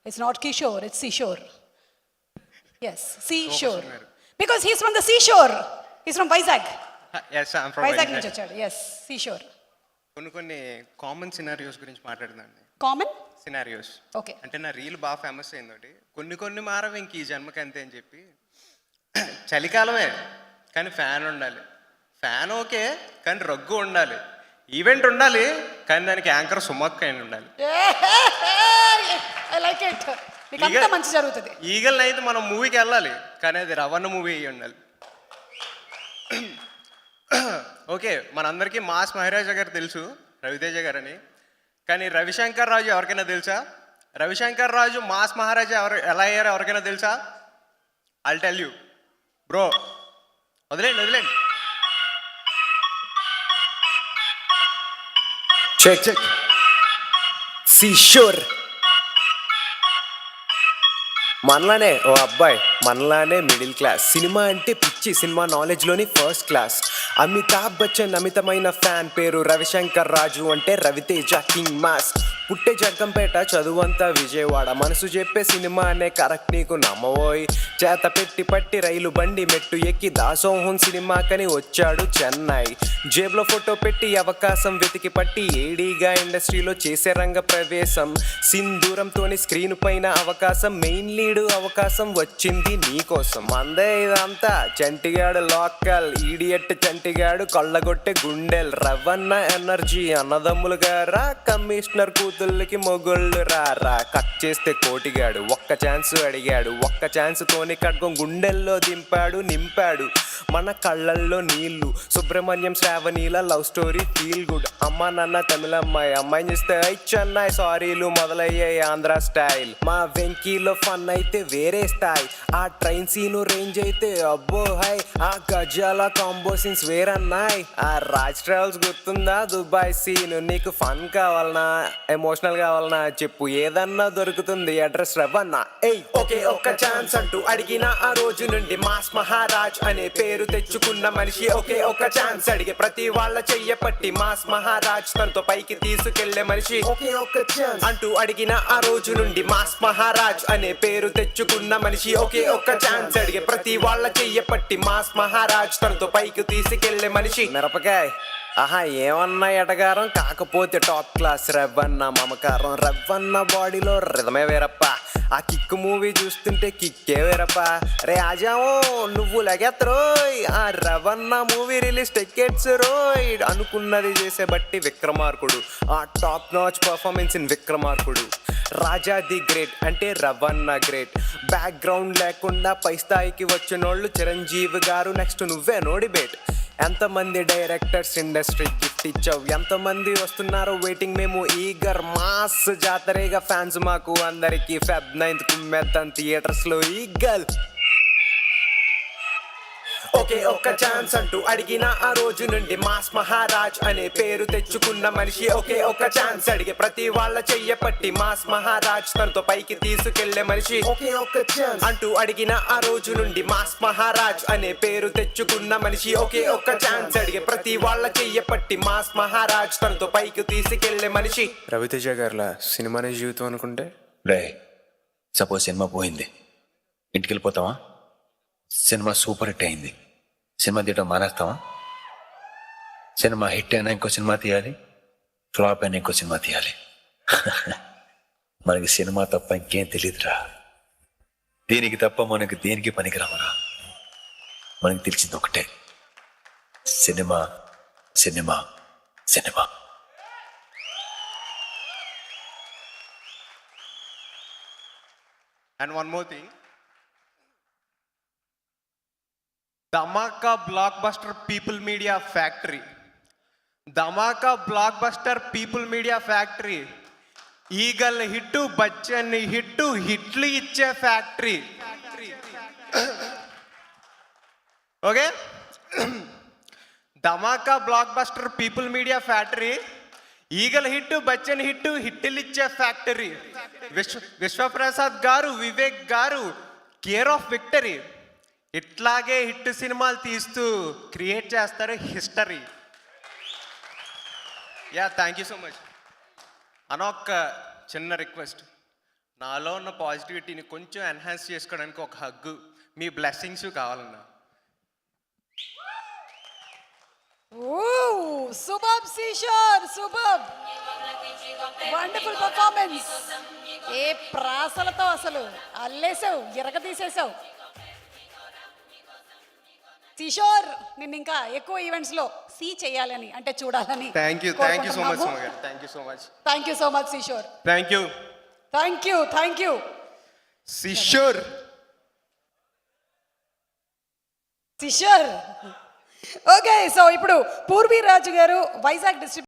It's not Kishore, it's seashore. Yes, seashore. Because he's from the seashore. He's from Vizag. Yes, I'm from Vizag Vizag. నుంచి వచ్చాడు. Yes, seashore. కొన్ని common scenarios గురించి మాట్లాడుతున్నాను. Common? Scenarios. Okay. అంటే నా reel బాగా famous అయింది ఒకటి. కొన్ని మారవు ఇంక ఈ జన్మకి అంతే అని చెప్పి చలికాలమే కానీ ఫ్యాన్ ఉండాలి, ఫ్యాన్ ఓకే కానీ రగ్గు ఉండాలి, ఈవెంట్ ఉండాలి కానీ దానికి యాంకర్ సుమక్ అయిన ఉండాలి. I like it. మీకంతా మంచి జరుగుతుంది. ఈగల్ అయితే మనం మూవీకి వెళ్ళాలి కానీ అది రవణ మూవీ అయ్యి ఉండాలి. ఓకే, మనందరికీ మాస్ మహారాజా గారు తెలుసు, రవితేజ గారు అని. కానీ రవిశంకర్ రాజు ఎవరికైనా తెలుసా? రవిశంకర్ రాజు మాస్ మహారాజా ఎలా అయ్యారో ఎవరికైనా తెలుసా? I'll tell you bro. వదిలేండి. చెక్ సీషోర్ మనలానే ఓ అబ్బాయి, మనలానే మిడిల్ క్లాస్. సినిమా అంటే పిచ్చి, సినిమా నాలెడ్జ్లోని ఫస్ట్ క్లాస్. అమితాబ్ బచ్చన్ అమితమైన ఫ్యాన్, పేరు రవిశంకర్ రాజు అంటే రవితేజ కింగ్ మాస్. పుట్టే జగ్గంపేట, చదువంతా విజయవాడ, మనసు చెప్పే సినిమా అనే కరెక్ట్ నీకు నమ్మవోయ్. చేత పెట్టి పట్టి రైలు బండి మెట్టు ఎక్కి దాసోహం సినిమాకని వచ్చాడు చెన్నై. జేబులో ఫోటో పెట్టి అవకాశం వెతికి పట్టి ఏడీగా ఇండస్ట్రీలో చేసే రంగ ప్రవేశం. సింధూరంతోని స్క్రీన్ పైన అవకాశం, మెయిన్ లీడ్ అవకాశం వచ్చింది నీకోసం. అందే ఇదంతా చంటిగాడు లోకల్, ఈడియట్ చంటిగాడు కొల్లగొట్టే గుండెల్. రవన్న ఎనర్జీ అన్నదమ్ములు గారా, కమిషనర్ కూతుళ్ళకి మొగుళ్ళు రారా. కట్ చేస్తే కోటిగాడు ఒక్క ఛాన్స్ అడిగాడు, ఒక్క ఛాన్స్ తోని కడ్గం గుండెల్లో దింపాడు, నింపాడు మన కళ్ళల్లో నీళ్లు. సుబ్రహ్మణ్యం శ్రావణీల లవ్ స్టోరీ ఫీల్ గుడ్. అమ్మ నాన్న తమిళమ్మాయి, అమ్మాయిని చూస్తే ఐ చెన్నై, సారీలు మొదలయ్యాయి ఆంధ్ర స్టైల్. మా వెంకీలో ఫన్ అయితే వేరే స్థాయి, ఆ ట్రైన్ సీను రేంజ్ అయితే అబ్బో హై. ఆ గజాల కాంబో సీన్స్ వేరన్నాయి. ఆ రాజ్ ట్రావెల్స్ గుర్తుందా దుబాయ్ సీన్. నీకు ఫన్ కావాలనా ఎమోషనల్ కావాలనా చెప్పు, ఏదన్నా దొరుకుతుంది అడ్రస్ రవన్న. ఏయ్ ఓకే ఒక్క ఛాన్స్ అంటూ అడిగిన ఆ రోజు నుండి మాస్ మహారాజ్ అనే పేరు తెచ్చుకున్న మనిషి. ఒకే ఒక్క ఛాన్స్ అడిగే ప్రతి వాళ్ళ చెయ్య పట్టి మాస్ మహారాజ్ తనతో పైకి తీసుకెళ్లే మనిషి. ఒకే ఒక్క ఛాన్స్ అంటూ అడిగిన ఆ రోజు నుండి మాస్ మహారాజ్ అనే పేరు తెచ్చుకున్న మనిషి. ఒకే ఒక్క ఛాన్స్ అడిగే ప్రతి వాళ్ళ చెయ్య పట్టి మాస్ మహారాజ్ తనతో పైకి తీసుకెళ్లే మనిషి. మిరపకాయ్ ఆహా ఏమన్నా ఎటగారం, కాకపోతే టాప్ క్లాస్ రవ్వన్న మమకారం. రవ్వన్న బాడీలో రిధమే వేరప్ప, ఆ కిక్ మూవీ చూస్తుంటే కిక్కే వేరప్ప. రే ఆజామో నువ్వు లగెత్తరోయ్, ఆ రవన్న మూవీ రిలీజ్ టికెట్స్ రోయ్. అనుకున్నది చేసే బట్టి విక్రమార్కుడు, ఆ top notch performance in Vikramarkudu. Raja the great అంటే రవన్న గ్రేట్. బ్యాక్గ్రౌండ్ లేకుండా పై స్థాయికి వచ్చినోళ్ళు చిరంజీవి గారు, నెక్స్ట్ నువ్వే నోడిబేట్. ఎంతమంది డైరెక్టర్స్ ఇండస్ట్రీ గిఫ్ట్ ఇచ్చావు, ఎంతమంది వస్తున్నారు వెయిటింగ్, మేము ఈగర్. మాస్ జాతరేగా ఫ్యాన్స్ మాకు అందరికి. ఫెబ్ 9th కుమ్మేద్దాం థియేటర్స్లో ఈగల్. ఒకే ఒక్క ఛాన్స్ అంటూ అడిగిన ఆ రోజు నుండి మాస్ మహారాజ్ అనే పేరు తెచ్చుకున్న మనిషి. ఒకే ఒక్క ఛాన్స్ అడిగే ప్రతి వాళ్ళ చెయ్య పట్టి మాస్ మహారాజ్ తనతో పైకి తీసుకెళ్లే మనిషి. ఒకే ఒక్క ఛాన్స్ అంటూ అడిగిన ఆ రోజు నుండి మాస్ మహారాజ్ అనే పేరు తెచ్చుకున్న మనిషి. ఒకే ఒక్క ఛాన్స్ అడిగే ప్రతి వాళ్ళ చెయ్య పట్టి మాస్ మహారాజ్ తనతో పైకి తీసుకెళ్లే మనిషి. రవితేజ గారిలా సినిమానే జీవితం అనుకుంటే రే, సపోజ్ సినిమా పోయింది, ఇంటికి వెళ్ళిపోతావా? సినిమా సూపర్ హిట్ అయింది, సినిమా తీయడం మానేస్తావా? సినిమా హిట్ అయినా ఇంకో సినిమా తీయాలి, ఫ్లాప్ అయినా ఇంకో సినిమా తీయాలి. మనకి సినిమా తప్ప ఇంకేం తెలియదురా. దీనికి తప్ప మనకి దేనికి పనికిరామరా. మనకి తెలిసింది ఒకటే, cinema cinema cinema. And one more thing, Dhamaka Blockbuster People Media Factory. Dhamaka Blockbuster People Media Factory. Eagle hit, Bachchan hit, హిట్లు ఇచ్చే factory. Okay, Dhamaka blockbuster people media factory, Eagle hit, Bachchan hit, హిట్లు ఇచ్చే ఫ్యాక్టరీ. విశ్వప్రసాద్ గారు, వివేక్ గారు care of victory. ఇట్లాగే hit సినిమాలు తీస్తూ create చేస్తారు history. Yeah, thank you so much. అనొక్క చిన్న రిక్వెస్ట్, నాలో ఉన్న పాజిటివిటీని కొంచెం ఎన్హాన్స్ చేసుకోవడానికి ఒక హగ్గు మీ బ్లెస్సింగ్స్ కావాలన్నా. ఓ super Kishore, super, wonderful performance. ఏ ప్రాసలతో అసలు అల్లేసావు, ఎరగ తీసేసావు. కిషోర్ నిన్ను ఇంకా ఎక్కువ ఈవెంట్స్ లో సీ చేయాలని, అంటే చూడాలని. Thank you so much Suma గారు. Thank you so much. Thank you so much Kishore. Thank you thank you Kishore. Kishore. Okay, so ఇప్పుడు పూర్వీరాజు గారు వైజాగ్ డిస్ట్రిక్ట్